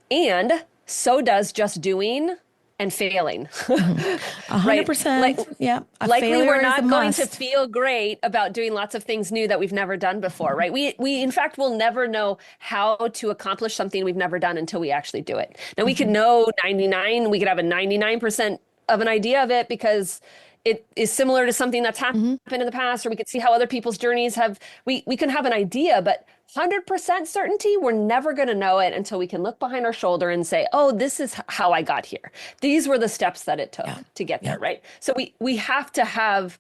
[SPEAKER 2] And so does just doing and failing,
[SPEAKER 1] Mhm. A hundred
[SPEAKER 2] right? Like
[SPEAKER 1] percent. Yeah. A
[SPEAKER 2] likely we're
[SPEAKER 1] failure is a
[SPEAKER 2] not going to
[SPEAKER 1] must.
[SPEAKER 2] feel great about doing lots of things new that we've never done before, right? We in fact will never know how to accomplish something we've never done until we actually do it. Now we could
[SPEAKER 1] Mhm.
[SPEAKER 2] know 99, we could have a 99% of an idea of it because it is similar to something that's happened
[SPEAKER 1] Mhm.
[SPEAKER 2] in the past, or we could see how other people's journeys have we can have an idea, but 100% certainty, we're never going to know it until we can look behind our shoulder and say, oh, this is how I got here. These were the steps that it
[SPEAKER 1] Yeah.
[SPEAKER 2] took to get
[SPEAKER 1] Yeah.
[SPEAKER 2] there, right? So we have to have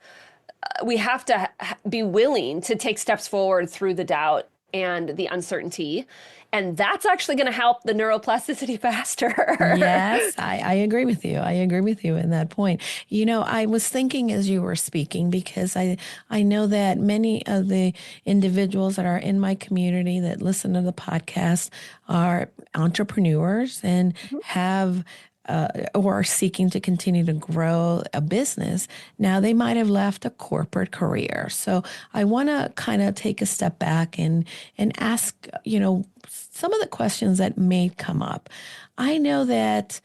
[SPEAKER 2] we have to be willing to take steps forward through the doubt and the uncertainty. And that's actually going to help the neuroplasticity faster.
[SPEAKER 1] Yes, I agree with you. I agree with you in that point. You know, I was thinking as you were speaking, because I know that many of the individuals that are in my community that listen to the podcast are entrepreneurs and have or are seeking to continue to grow a business. Now, they might have left a corporate career. So I want to kind of take a step back and ask, you know, some of the questions that may come up. I know that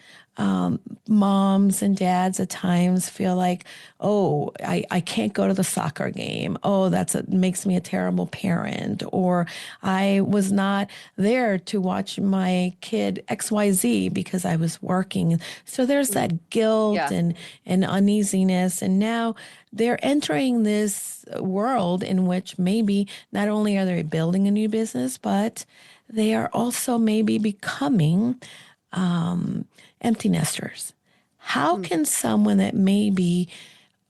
[SPEAKER 1] moms and dads at times feel like, oh, I can't go to the soccer game. Oh, makes me a terrible parent. Or I was not there to watch my kid XYZ because I was working. So there's that guilt
[SPEAKER 2] Yeah.
[SPEAKER 1] and uneasiness. And now they're entering this world in which maybe not only are they building a new business, but they are also maybe becoming empty nesters. How can someone that maybe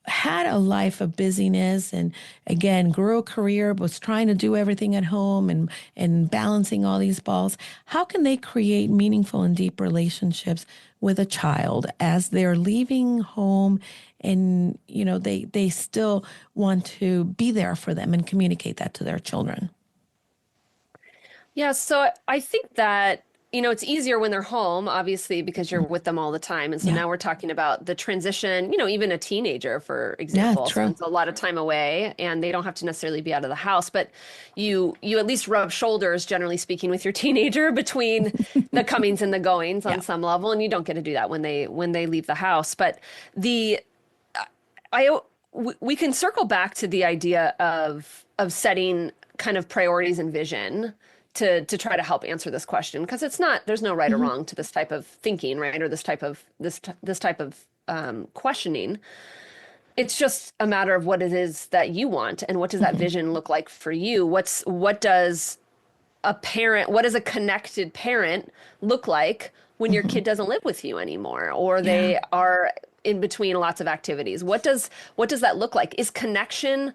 [SPEAKER 1] had a life of busyness and again grew a career, was trying to do everything at home and balancing all these balls, how can they create meaningful and deep relationships with a child as they're leaving home and you know they still want to be there for them and communicate that to their children?
[SPEAKER 2] Yeah, so I think that, it's easier when they're home, obviously, because you're with them all the time. And so
[SPEAKER 1] Yeah.
[SPEAKER 2] now we're talking about the transition, even a teenager, for
[SPEAKER 1] Yeah,
[SPEAKER 2] example,
[SPEAKER 1] true.
[SPEAKER 2] spends a lot of time away and they don't have to necessarily be out of the house, but you at least rub shoulders, generally speaking, with your teenager between the comings and the goings
[SPEAKER 1] Yeah.
[SPEAKER 2] on some level. And you don't get to do that when they leave the house. But the I we can circle back to the idea of setting kind of priorities and vision to try to help answer this question, because there's no right or
[SPEAKER 1] Hmm.
[SPEAKER 2] wrong to this type of thinking, right? Or this type of questioning. It's just a matter of what it is that you want and what does that
[SPEAKER 1] Hmm.
[SPEAKER 2] vision look like for you? What does a connected parent look like when your
[SPEAKER 1] Hmm.
[SPEAKER 2] kid doesn't live with you anymore, or
[SPEAKER 1] Yeah.
[SPEAKER 2] they are in between lots of activities? What does that look like? Is connection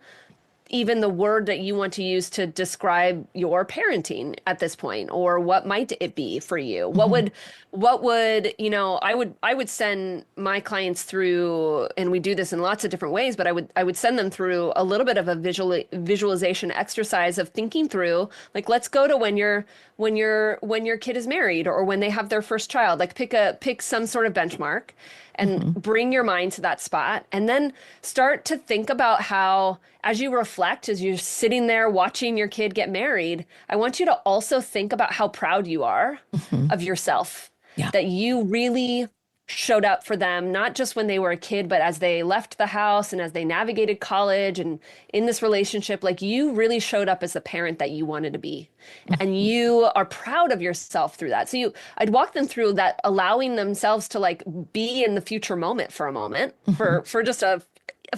[SPEAKER 2] even the word that you want to use to describe your parenting at this point, or what might it be for you?
[SPEAKER 1] Hmm.
[SPEAKER 2] I would send my clients through, and we do this in lots of different ways, but I would send them through a little bit of a visualization exercise of thinking through, like, let's go to when your kid is married or when they have their first child. Like, pick some sort of benchmark and
[SPEAKER 1] Hmm.
[SPEAKER 2] bring your mind to that spot, and then start to think about how, as you reflect, as you're sitting there watching your kid get married, I want you to also think about how proud you are
[SPEAKER 1] Hmm.
[SPEAKER 2] of yourself,
[SPEAKER 1] Yeah.
[SPEAKER 2] that you really showed up for them, not just when they were a kid, but as they left the house and as they navigated college and in this relationship. Like, you really showed up as the parent that you wanted to be. And you are proud of yourself through that. So I'd walk them through that, allowing themselves to, like, be in the future moment for a moment,
[SPEAKER 1] Hmm.
[SPEAKER 2] for just a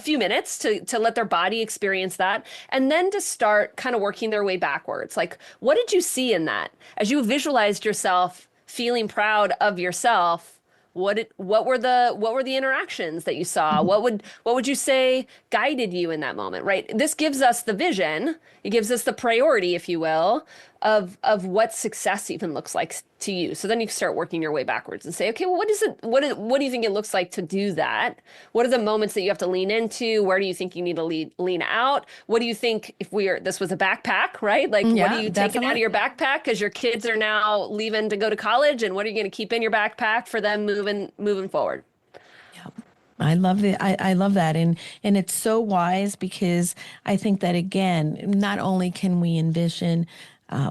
[SPEAKER 2] few minutes to let their body experience that, and then to start kind of working their way backwards. Like, what did you see in that as you visualized yourself feeling proud of yourself? What were the interactions that you saw? What would you say guided you in that moment, right? This gives us the vision. It gives us the priority, if you will, of what success even looks like to you. So then you start working your way backwards and say, okay, well, what do you think it looks like to do that? What are the moments that you have to lean into? Where do you think you need to lean out? What do you think, if this was a backpack, right? Like, what are
[SPEAKER 1] Yeah,
[SPEAKER 2] you taking out of
[SPEAKER 1] definitely.
[SPEAKER 2] your backpack because your kids are now leaving to go to college, and what are you going to keep in your backpack for them moving forward?
[SPEAKER 1] Yeah. I love that. And it's so wise because I think that again, not only can we envision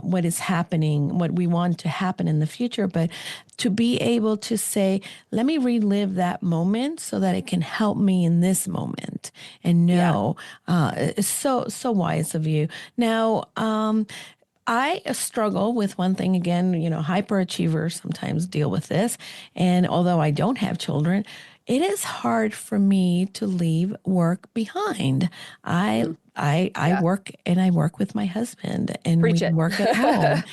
[SPEAKER 1] what is happening, what we want to happen in the future, but to be able to say, let me relive that moment so that it can help me in this moment and
[SPEAKER 2] Yeah.
[SPEAKER 1] know it's so wise of you. Now, I struggle with one thing again, you know, hyperachievers sometimes deal with this. And although I don't have children, it is hard for me to leave work behind. I I
[SPEAKER 2] Yeah.
[SPEAKER 1] work and I work with my husband and we
[SPEAKER 2] Preach it.
[SPEAKER 1] work at home.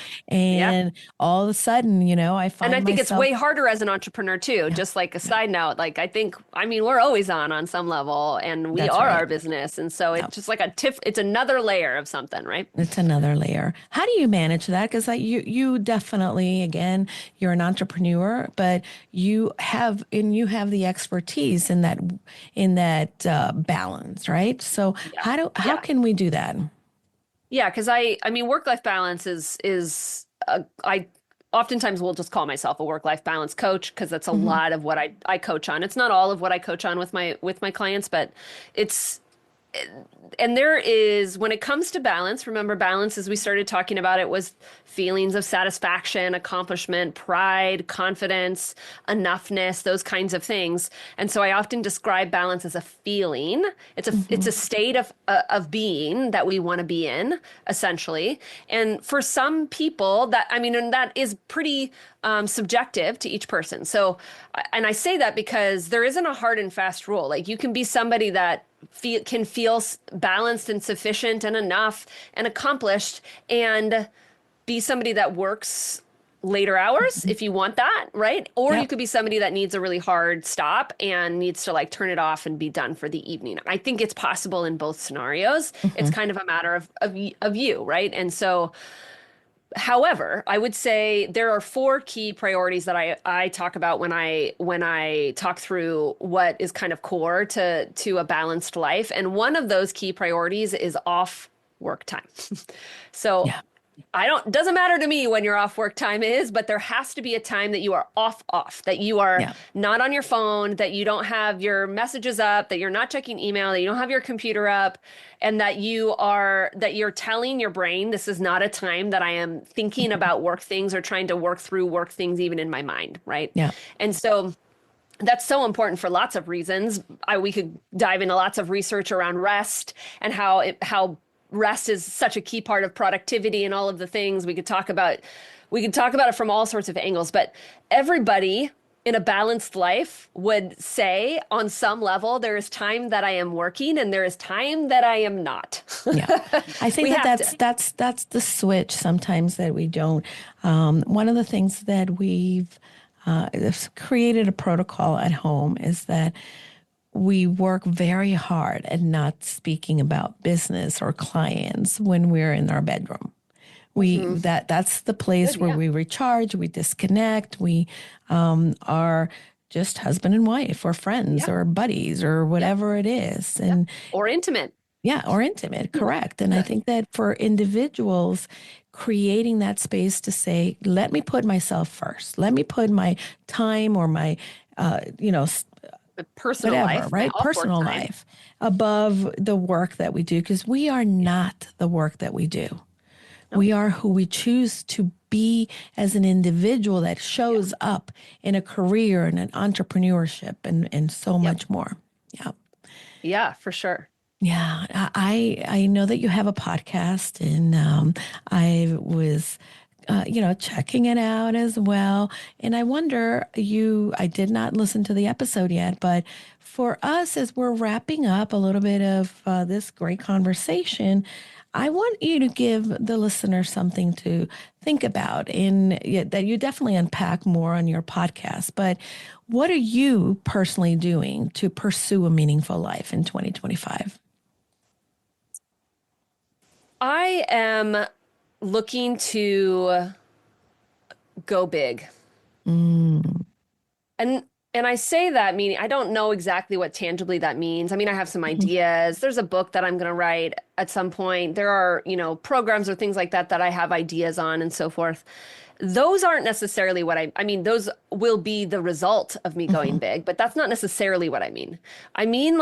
[SPEAKER 2] Yeah.
[SPEAKER 1] And all of a sudden, I
[SPEAKER 2] And I
[SPEAKER 1] find
[SPEAKER 2] think it's
[SPEAKER 1] myself,
[SPEAKER 2] way harder as an entrepreneur too.
[SPEAKER 1] yeah,
[SPEAKER 2] Just like a
[SPEAKER 1] yeah,
[SPEAKER 2] side note, like I mean, we're always on some level and we
[SPEAKER 1] that's
[SPEAKER 2] are
[SPEAKER 1] right.
[SPEAKER 2] our business. And so
[SPEAKER 1] Yeah.
[SPEAKER 2] it's just like it's another layer of something, right?
[SPEAKER 1] It's another layer. How do you manage that? Because you definitely, again, you're an entrepreneur, but you have the expertise in that balance, right? So
[SPEAKER 2] Yeah.
[SPEAKER 1] how
[SPEAKER 2] Yeah.
[SPEAKER 1] can we do that?
[SPEAKER 2] Yeah, because I mean work-life balance is I oftentimes will just call myself a work-life balance coach because that's a
[SPEAKER 1] Hmm.
[SPEAKER 2] lot of what I coach on. It's not all of what I coach on with my clients, but it's and there is, when it comes to balance, remember balance as we started talking about it was feelings of satisfaction, accomplishment, pride, confidence, enoughness, those kinds of things. And so I often describe balance as a feeling. It's a
[SPEAKER 1] Hmm.
[SPEAKER 2] state of being that we want to be in, essentially. And for some people that, I mean, and that is pretty subjective to each person. So, and I say that because there isn't a hard and fast rule. Like you can be somebody that can feel balanced and sufficient and enough and accomplished and be somebody that works later hours if you want that, right? Or you
[SPEAKER 1] Yep.
[SPEAKER 2] could be somebody that needs a really hard stop and needs to like turn it off and be done for the evening. I think it's possible in both scenarios. It's
[SPEAKER 1] Hmm.
[SPEAKER 2] kind of a matter of you, right? And so however, I would say there are four key priorities that I talk about when I talk through what is kind of core to a balanced life. And one of those key priorities is off work time. So
[SPEAKER 1] Yeah.
[SPEAKER 2] I don't, doesn't matter to me when your off work time is, but there has to be a time that you are off, that you are
[SPEAKER 1] Yeah.
[SPEAKER 2] not on your phone, that you don't have your messages up, that you're not checking email, that you don't have your computer up, and that you're telling your brain, this is not a time that I am thinking about work things or trying to work through work things even in my mind, right?
[SPEAKER 1] Yeah.
[SPEAKER 2] And so that's so important for lots of reasons. We could dive into lots of research around rest and how rest is such a key part of productivity and all of the things we could talk about it from all sorts of angles, but everybody in a balanced life would say on some level there is time that I am working and there is time that I am not.
[SPEAKER 1] Yeah. I think
[SPEAKER 2] We
[SPEAKER 1] that
[SPEAKER 2] have to.
[SPEAKER 1] that's the switch sometimes that we don't. One of the things that we've created a protocol at home is that we work very hard at not speaking about business or clients when we're in our bedroom. We
[SPEAKER 2] Mhm.
[SPEAKER 1] that's the
[SPEAKER 2] Good,
[SPEAKER 1] place where
[SPEAKER 2] yeah.
[SPEAKER 1] we recharge, we disconnect, we are just husband and wife or friends
[SPEAKER 2] Yeah.
[SPEAKER 1] or buddies or
[SPEAKER 2] Yep.
[SPEAKER 1] whatever it is.
[SPEAKER 2] Yep.
[SPEAKER 1] And
[SPEAKER 2] Or intimate.
[SPEAKER 1] yeah, or intimate, correct. And I think that for individuals, creating that space to say, let me put myself first, let me put my time or my, uh, you know,
[SPEAKER 2] My personal
[SPEAKER 1] whatever,
[SPEAKER 2] life, my
[SPEAKER 1] right?
[SPEAKER 2] off work
[SPEAKER 1] Personal
[SPEAKER 2] time.
[SPEAKER 1] life above the work that we do, because we are not the work that we do.
[SPEAKER 2] Nope.
[SPEAKER 1] We are who we choose to be as an individual that
[SPEAKER 2] Yeah.
[SPEAKER 1] shows up in a career and an entrepreneurship and so
[SPEAKER 2] Yep.
[SPEAKER 1] much more. Yeah.
[SPEAKER 2] Yeah, for sure.
[SPEAKER 1] Yeah, I know that you have a podcast, and I was, checking it out as well. And I wonder, I did not listen to the episode yet, but for us, as we're wrapping up a little bit of this great conversation, I want you to give the listener something to think about, and yeah, that you definitely unpack more on your podcast. But what are you personally doing to pursue a meaningful life in 2025?
[SPEAKER 2] I am looking to go big.
[SPEAKER 1] Mm,
[SPEAKER 2] And and I say that meaning I don't know exactly what tangibly that means. I mean, I have some
[SPEAKER 1] mhm,
[SPEAKER 2] ideas. There's a book that I'm going to write at some point. There are, programs or things like that that I have ideas on and so forth. Those aren't necessarily what I mean, those will be the result of me going
[SPEAKER 1] mhm,
[SPEAKER 2] big, but that's not necessarily what I mean. I mean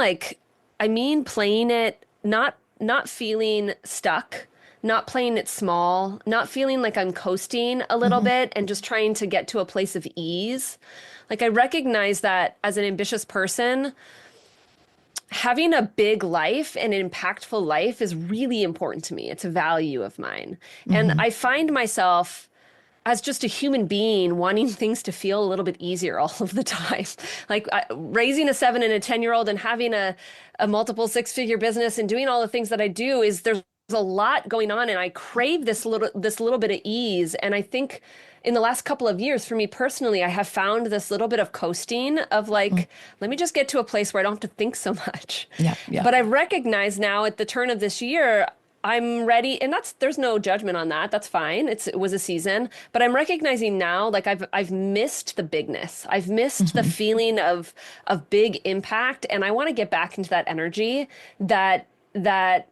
[SPEAKER 2] I mean playing it not feeling stuck, not playing it small, not feeling like I'm coasting a little
[SPEAKER 1] mhm,
[SPEAKER 2] bit and just trying to get to a place of ease. Like I recognize that as an ambitious person, having a big life and an impactful life is really important to me. It's a value of mine. And
[SPEAKER 1] mhm,
[SPEAKER 2] I find myself as just a human being wanting things to feel a little bit easier all of the time. Like raising a 7 and a 10-year-old and having a multiple six-figure business and doing all the things that I do is there's a lot going on, and I crave this little bit of ease. And I think in the last couple of years, for me personally, I have found this little bit of coasting of
[SPEAKER 1] Mm.
[SPEAKER 2] like, let me just get to a place where I don't have to think so much.
[SPEAKER 1] Yeah, yeah.
[SPEAKER 2] But I recognize now at the turn of this year, I'm ready, and there's no judgment on that. That's fine. It was a season, but I'm recognizing now, like I've missed the bigness. I've missed the
[SPEAKER 1] Hmm.
[SPEAKER 2] feeling of big impact, and I want to get back into that energy that that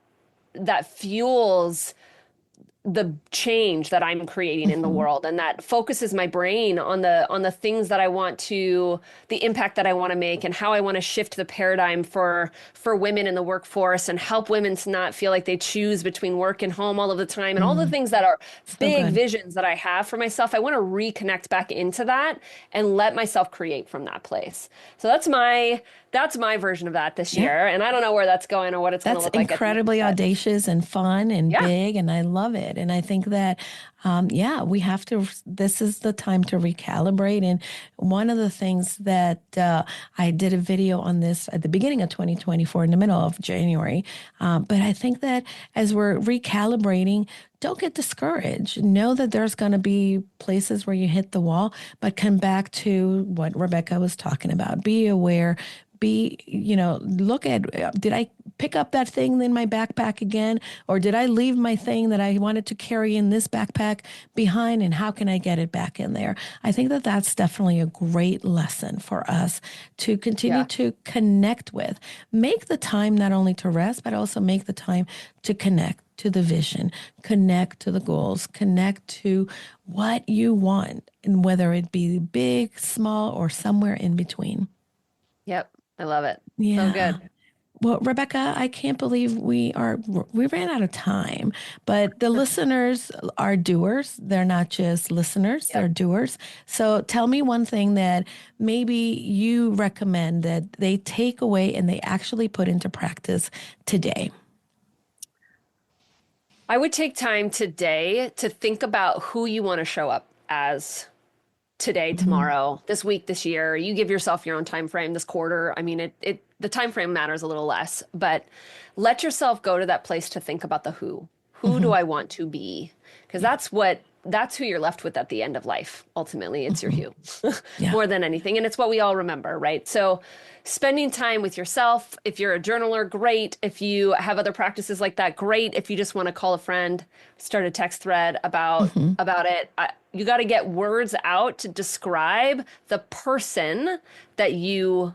[SPEAKER 2] that fuels the change that I'm creating in the
[SPEAKER 1] Hmm.
[SPEAKER 2] world, and that focuses my brain on the things that I want to, the impact that I want to make, and how I want to shift the paradigm for women in the workforce and help women to not feel like they choose between work and home all of the time, and all the
[SPEAKER 1] Mm.
[SPEAKER 2] things that are
[SPEAKER 1] So
[SPEAKER 2] big
[SPEAKER 1] good.
[SPEAKER 2] visions that I have for myself. I want to reconnect back into that and let myself create from that place. So that's my version of that this
[SPEAKER 1] Yeah.
[SPEAKER 2] year, and I don't know where that's going or what it's going to
[SPEAKER 1] That's
[SPEAKER 2] look like at the end,
[SPEAKER 1] incredibly
[SPEAKER 2] but
[SPEAKER 1] audacious and fun and
[SPEAKER 2] yeah.
[SPEAKER 1] big, and I love it. And I think that, yeah, we have to. This is the time to recalibrate. And one of the things that I did a video on this at the beginning of 2024, in the middle of January. But I think that as we're recalibrating, don't get discouraged. Know that there's going to be places where you hit the wall, but come back to what Rebecca was talking about. Be aware, look at, did I pick up that thing in my backpack again? Or did I leave my thing that I wanted to carry in this backpack behind? And how can I get it back in there? I think that that's definitely a great lesson for us to continue
[SPEAKER 2] Yeah.
[SPEAKER 1] to connect with. Make the time not only to rest, but also make the time to connect to the vision, connect to the goals, connect to what you want, and whether it be big, small, or somewhere in between.
[SPEAKER 2] Yep. I love it. So
[SPEAKER 1] Yeah.
[SPEAKER 2] good.
[SPEAKER 1] Well, Rebecca, I can't believe we ran out of time, but the listeners are doers. They're not just listeners, they're
[SPEAKER 2] Yep.
[SPEAKER 1] doers. So tell me one thing that maybe you recommend that they take away and they actually put into practice today.
[SPEAKER 2] I would take time today to think about who you want to show up as today,
[SPEAKER 1] Mhm.
[SPEAKER 2] tomorrow, this week, this year. You give yourself your own time frame, this quarter. I mean, it the time frame matters a little less, but let yourself go to that place to think about the who. Who do
[SPEAKER 1] Mhm.
[SPEAKER 2] I want to be? Because
[SPEAKER 1] Yeah.
[SPEAKER 2] that's who you're left with at the end of life. Ultimately, it's your
[SPEAKER 1] Mhm.
[SPEAKER 2] who
[SPEAKER 1] Yeah.
[SPEAKER 2] more than anything. And it's what we all remember, right? So spending time with yourself, if you're a journaler, great. If you have other practices like that, great. If you just want to call a friend, start a text thread
[SPEAKER 1] Mhm.
[SPEAKER 2] about it. You got to get words out to describe the person that you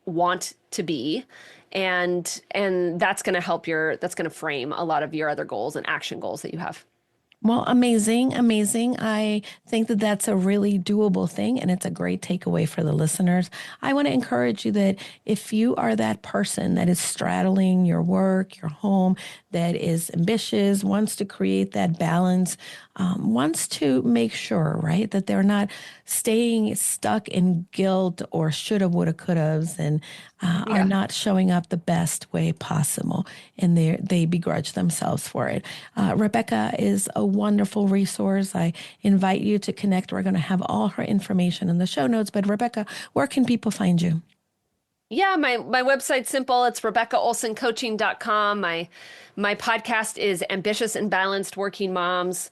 [SPEAKER 2] want to be, and that's going to frame a lot of your other goals and action goals that you have.
[SPEAKER 1] Well, amazing, amazing. I think that that's a really doable thing, and it's a great takeaway for the listeners. I want to encourage you that if you are that person that is straddling your work, your home, that is ambitious, wants to create that balance, wants to make sure, right, that they're not staying stuck in guilt or shoulda, woulda, couldas, and are
[SPEAKER 2] Yeah.
[SPEAKER 1] not showing up the best way possible, and they begrudge themselves for it. Rebecca is a wonderful resource. I invite you to connect. We're going to have all her information in the show notes. But Rebecca, where can people find you?
[SPEAKER 2] Yeah, my website's simple. It's RebeccaOlsonCoaching.com. My podcast is Ambitious and Balanced Working Moms.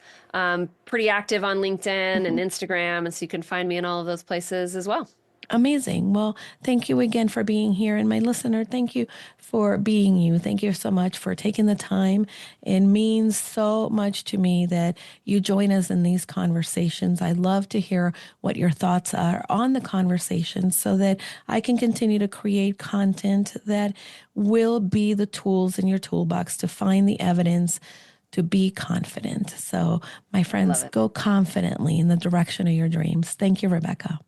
[SPEAKER 2] Pretty active on LinkedIn and
[SPEAKER 1] Mhm.
[SPEAKER 2] Instagram, and so you can find me in all of those places as well.
[SPEAKER 1] Amazing. Well, thank you again for being here. And my listener, thank you for being you. Thank you so much for taking the time. It means so much to me that you join us in these conversations. I love to hear what your thoughts are on the conversation so that I can continue to create content that will be the tools in your toolbox to find the evidence to be confident. So, my
[SPEAKER 2] I love
[SPEAKER 1] friends,
[SPEAKER 2] it.
[SPEAKER 1] go confidently in the direction of your dreams. Thank you, Rebecca.